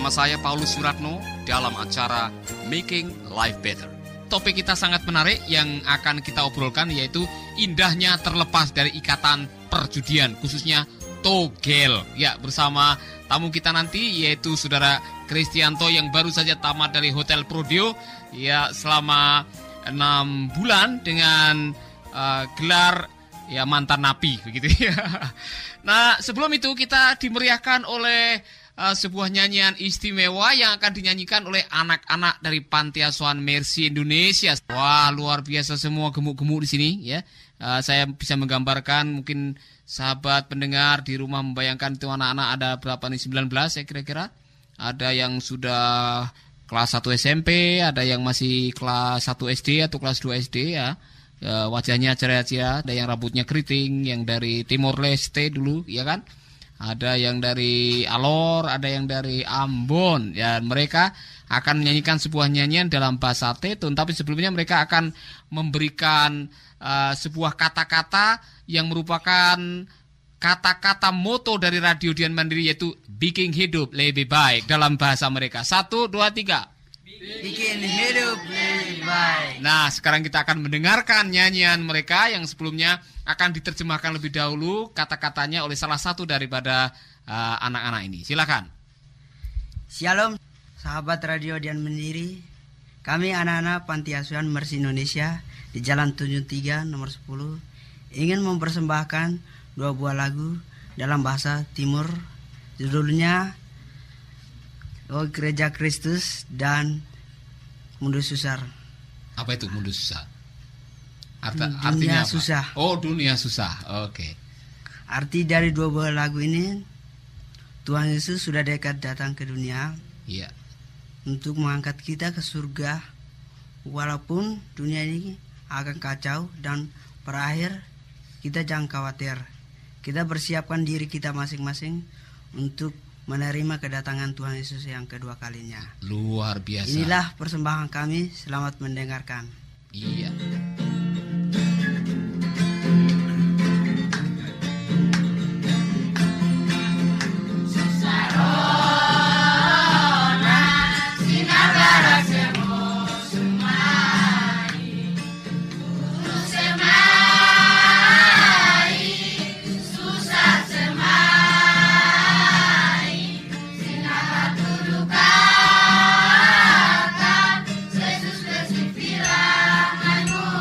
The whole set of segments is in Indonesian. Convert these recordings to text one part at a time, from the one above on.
bersama saya Paulus Suratno dalam acara Making Life Better. Topik kita sangat menarik yang akan kita obrolkan yaitu indahnya terlepas dari ikatan perjudian, khususnya togel. Ya, bersama tamu kita nanti yaitu Saudara Kristianto yang baru saja tamat dari Hotel Prodeo ya selama 6 bulan dengan gelar ya mantan napi begitu ya. Nah, sebelum itu kita dimeriahkan oleh sebuah nyanyian istimewa yang akan dinyanyikan oleh anak-anak dari Panti Asuhan Mercy Indonesia. Wah, luar biasa semua gemuk-gemuk di sini ya. Saya bisa menggambarkan, mungkin sahabat pendengar di rumah membayangkan itu anak-anak ada berapa nih, 19 ya kira-kira. Ada yang sudah kelas 1 SMP, ada yang masih kelas 1 SD atau kelas 2 SD ya. Wajahnya ceria-ceria, ada yang rambutnya keriting, yang dari Timor Leste dulu ya kan. Ada yang dari Alor, ada yang dari Ambon. Ya, mereka akan menyanyikan sebuah nyanyian dalam bahasa Tetun, tapi sebelumnya mereka akan memberikan sebuah kata-kata yang merupakan kata-kata moto dari Radio Dian Mandiri, yaitu bikin hidup lebih baik dalam bahasa mereka. 1, 2, 3. Bikin hidup lebih baik. Nah, sekarang kita akan mendengarkan nyanyian mereka yang sebelumnya akan diterjemahkan lebih dahulu kata-katanya oleh salah satu daripada anak-anak ini. Silakan. Shalom, sahabat Radio Dian Mandiri. Kami anak-anak Panti Asuhan Mercy Indonesia di Jalan Tunjung 3 nomor 10 ingin mempersembahkan 2 buah lagu dalam bahasa Timur. Judulnya Oh Gereja Kristus dan Mundur Susah. Apa itu mundur susah? Dunia Artinya apa? susah. Oh, dunia susah. Oke. Arti dari 2 buah lagu ini, Tuhan Yesus sudah dekat datang ke dunia. Iya. Untuk mengangkat kita ke surga. Walaupun dunia ini akan kacau dan berakhir, kita jangan khawatir. Kita persiapkan diri kita masing-masing untuk menerima kedatangan Tuhan Yesus yang kedua kalinya. Luar biasa. Inilah persembahan kami, selamat mendengarkan. Iya. Yesus bersih firman-Mu.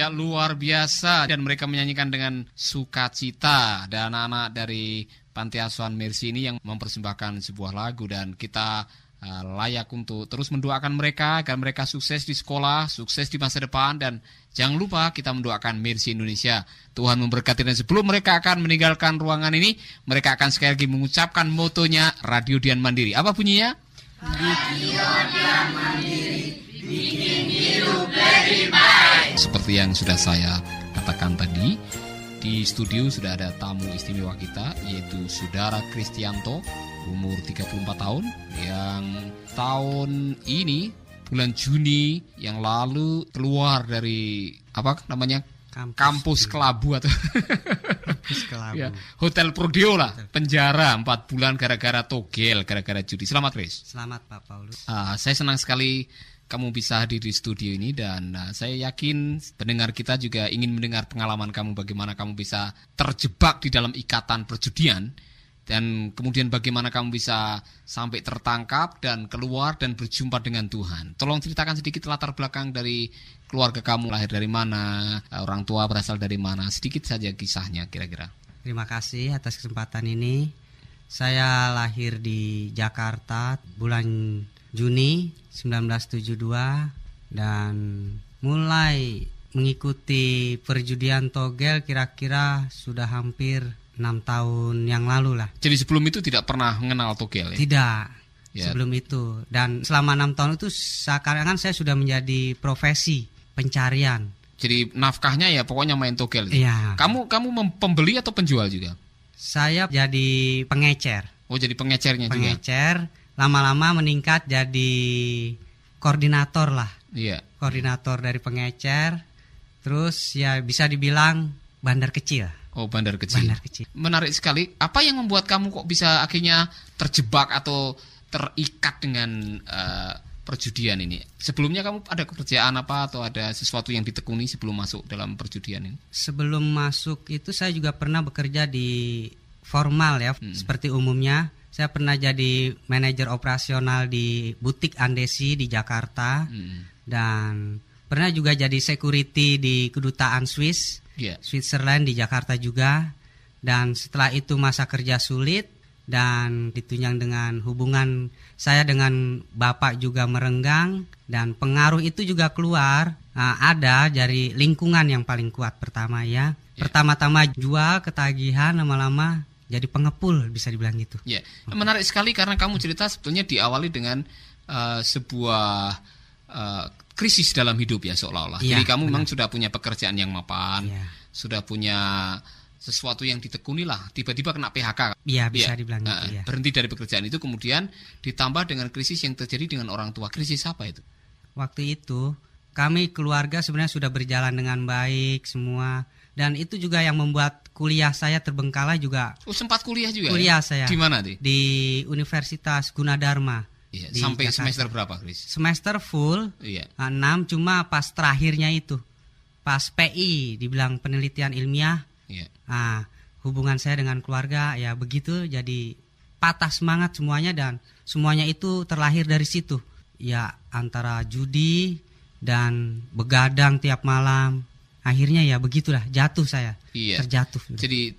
Ya, luar biasa. Dan mereka menyanyikan dengan sukacita. Dan anak-anak dari Panti Asuhan Mercy ini yang mempersembahkan sebuah lagu. Dan kita layak untuk terus mendoakan mereka agar mereka sukses di sekolah, sukses di masa depan. Dan jangan lupa kita mendoakan Mercy Indonesia. Tuhan memberkati. Dan sebelum mereka akan meninggalkan ruangan ini, mereka akan sekali lagi mengucapkan motonya Radio Dian Mandiri. Apa bunyinya? Radio Dian Mandiri, bikin hidup lebih baik. Seperti yang sudah saya katakan tadi, di studio sudah ada tamu istimewa kita, yaitu Saudara Kristianto, umur 34 tahun, yang tahun ini bulan Juni yang lalu keluar dari kampus Kelabu atau Kampus Kelabu. Ya, Hotel Prodeo lah, penjara 4 bulan gara-gara togel, gara-gara judi. Selamat, Chris. Selamat, Pak Paulus. Saya senang sekali kamu bisa hadir di studio ini, dan saya yakin pendengar kita juga ingin mendengar pengalaman kamu, bagaimana kamu bisa terjebak di dalam ikatan perjudian, dan kemudian bagaimana kamu bisa sampai tertangkap dan keluar dan berjumpa dengan Tuhan. Tolong ceritakan sedikit latar belakang dari keluarga kamu, lahir dari mana, orang tua berasal dari mana, sedikit saja kisahnya kira-kira. Terima kasih atas kesempatan ini. Saya lahir di Jakarta bulan Juni 1972 dan mulai mengikuti perjudian togel kira-kira sudah hampir 6 tahun yang lalu lah. Jadi sebelum itu tidak pernah mengenal togel ya? Tidak, ya. Sebelum itu. Dan selama 6 tahun itu sekarang saya sudah menjadi profesi pencarian. Jadi nafkahnya ya pokoknya main togel. Iya. Kamu pembeli atau penjual juga? Saya jadi pengecer. Oh, jadi pengecernya juga? Pengecer, lama-lama meningkat jadi koordinator lah. Iya. Koordinator dari pengecer. Terus ya bisa dibilang bandar kecil. Oh, bandar kecil. Bandar kecil. Menarik sekali. Apa yang membuat kamu kok bisa akhirnya terjebak atau terikat dengan perjudian ini? Sebelumnya kamu ada pekerjaan apa atau ada sesuatu yang ditekuni sebelum masuk dalam perjudian ini? Sebelum masuk itu saya juga pernah bekerja di formal ya, seperti umumnya. Saya pernah jadi manajer operasional di butik Andesi di Jakarta. Dan pernah juga jadi security di kedutaan Swiss. Switzerland di Jakarta juga. Dan setelah itu masa kerja sulit dan ditunjang dengan hubungan saya dengan bapak juga merenggang, dan pengaruh itu juga keluar ada dari lingkungan yang paling kuat pertama ya. Pertama-tama jual ketagihan, lama-lama jadi pengepul, bisa dibilang gitu. Ya, menarik sekali karena kamu cerita sebetulnya diawali dengan sebuah krisis dalam hidup ya seolah-olah. Ya, jadi kamu benar. memang sudah punya pekerjaan yang mapan, sudah punya sesuatu yang ditekuni lah, tiba-tiba kena PHK. Iya, bisa dibilang gitu ya. Berhenti dari pekerjaan itu, kemudian ditambah dengan krisis yang terjadi dengan orang tua. Krisis apa itu? Waktu itu kami keluarga sebenarnya sudah berjalan dengan baik semua, dan itu juga yang membuat kuliah saya terbengkalai juga. Oh, sempat kuliah juga? Kuliah ya? saya. Di mana tuh? Di Universitas Gunadarma. Iya, sampai Jakarta. Semester berapa, Chris? Semester full. Iya. 6, cuma pas terakhirnya itu. Pas PI dibilang penelitian ilmiah. Iya. Hubungan saya dengan keluarga ya begitu, jadi patah semangat semuanya, dan semuanya itu terlahir dari situ. Ya antara judi dan begadang tiap malam. Akhirnya ya begitulah, jatuh saya. Iya. Terjatuh. Jadi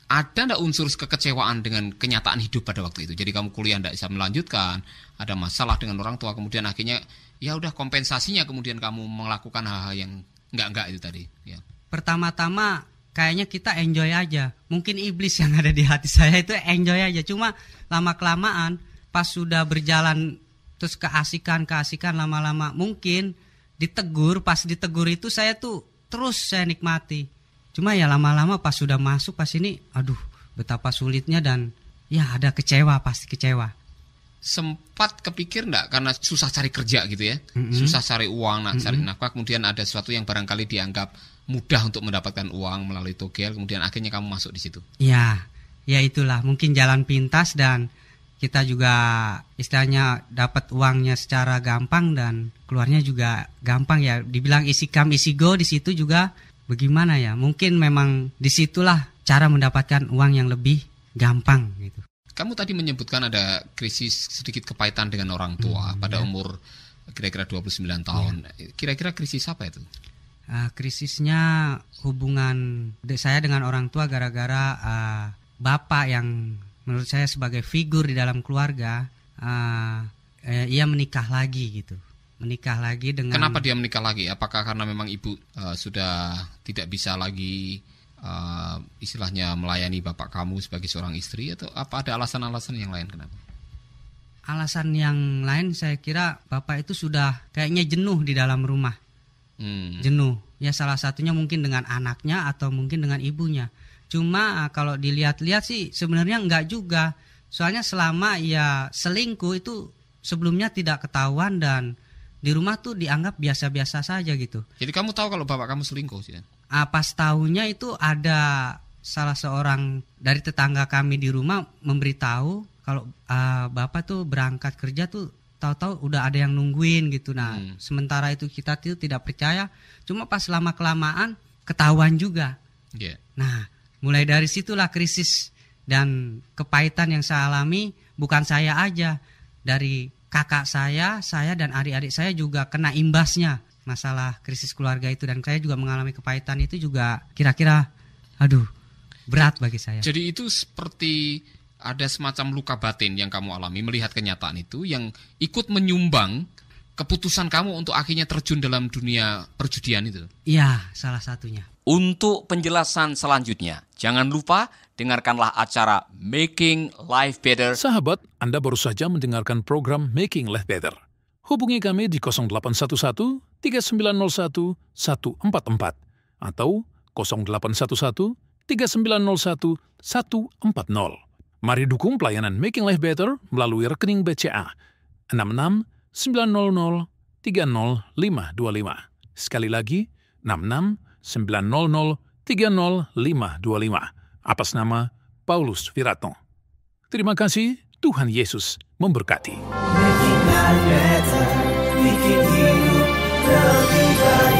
ada enggak unsur kekecewaan dengan kenyataan hidup pada waktu itu? Jadi kamu kuliah enggak bisa melanjutkan, ada masalah dengan orang tua, kemudian akhirnya ya udah kompensasinya kemudian kamu melakukan hal-hal yang enggak itu tadi. Ya. Pertama-tama kayaknya kita enjoy aja. Mungkin iblis yang ada di hati saya itu enjoy aja. Cuma lama-kelamaan pas sudah berjalan terus keasikan lama-lama mungkin ditegur. Pas ditegur itu saya tuh terus saya nikmati. Cuma ya lama-lama pas sudah masuk pas ini, aduh betapa sulitnya, dan ya ada kecewa, pasti kecewa. Sempat kepikir enggak karena susah cari kerja gitu ya, susah cari uang, cari nafkah, kemudian ada sesuatu yang barangkali dianggap mudah untuk mendapatkan uang melalui togel, kemudian akhirnya kamu masuk di situ. Ya itulah mungkin jalan pintas, dan kita juga istilahnya dapat uangnya secara gampang dan keluarnya juga gampang ya. Dibilang isi come isi go di situ juga bagaimana ya? Mungkin memang disitulah cara mendapatkan uang yang lebih gampang gitu. Kamu tadi menyebutkan ada krisis sedikit kepahitan dengan orang tua pada umur kira-kira 29 tahun. Kira-kira krisis apa itu? Krisisnya hubungan saya dengan orang tua gara-gara bapak yang menurut saya sebagai figur di dalam keluarga, ia menikah lagi gitu. Menikah lagi dengan... Kenapa dia menikah lagi? Apakah karena memang ibu sudah tidak bisa lagi istilahnya melayani bapak kamu sebagai seorang istri, atau apa ada alasan-alasan yang lain kenapa? Alasan yang lain saya kira bapak itu sudah kayaknya jenuh di dalam rumah. Jenuh. Ya salah satunya mungkin dengan anaknya atau mungkin dengan ibunya. Cuma kalau dilihat-lihat sih sebenarnya enggak juga. Soalnya selama ia selingkuh itu sebelumnya tidak ketahuan dan di rumah tuh dianggap biasa-biasa saja gitu. Jadi kamu tahu kalau bapak kamu selingkuh sih? Pas tahunya itu ada salah seorang dari tetangga kami di rumah memberitahu kalau bapak tuh berangkat kerja tuh tahu-tahu udah ada yang nungguin gitu. Nah, sementara itu kita tuh tidak percaya. Cuma pas lama-kelamaan ketahuan juga. Yeah. Nah, mulai dari situlah krisis dan kepahitan yang saya alami. Bukan saya aja, dari kakak saya dan adik-adik saya juga kena imbasnya masalah krisis keluarga itu. Dan saya juga mengalami kepahitan itu juga kira-kira, berat bagi saya. Jadi itu seperti ada semacam luka batin yang kamu alami melihat kenyataan itu yang ikut menyumbang keputusan kamu untuk akhirnya terjun dalam dunia perjudian itu. Iya, salah satunya. Untuk penjelasan selanjutnya, jangan lupa dengarkanlah acara Making Life Better. Sahabat, Anda baru saja mendengarkan program Making Life Better. Hubungi kami di 0811 3901 144 atau 0811 3901 140. Mari dukung pelayanan Making Life Better melalui rekening BCA 66 900 30525. Sekali lagi, 66 900 30525. Atas nama Paulus Wiratno. Terima kasih, Tuhan Yesus memberkati. Making life better, bikin hidup lebih baik.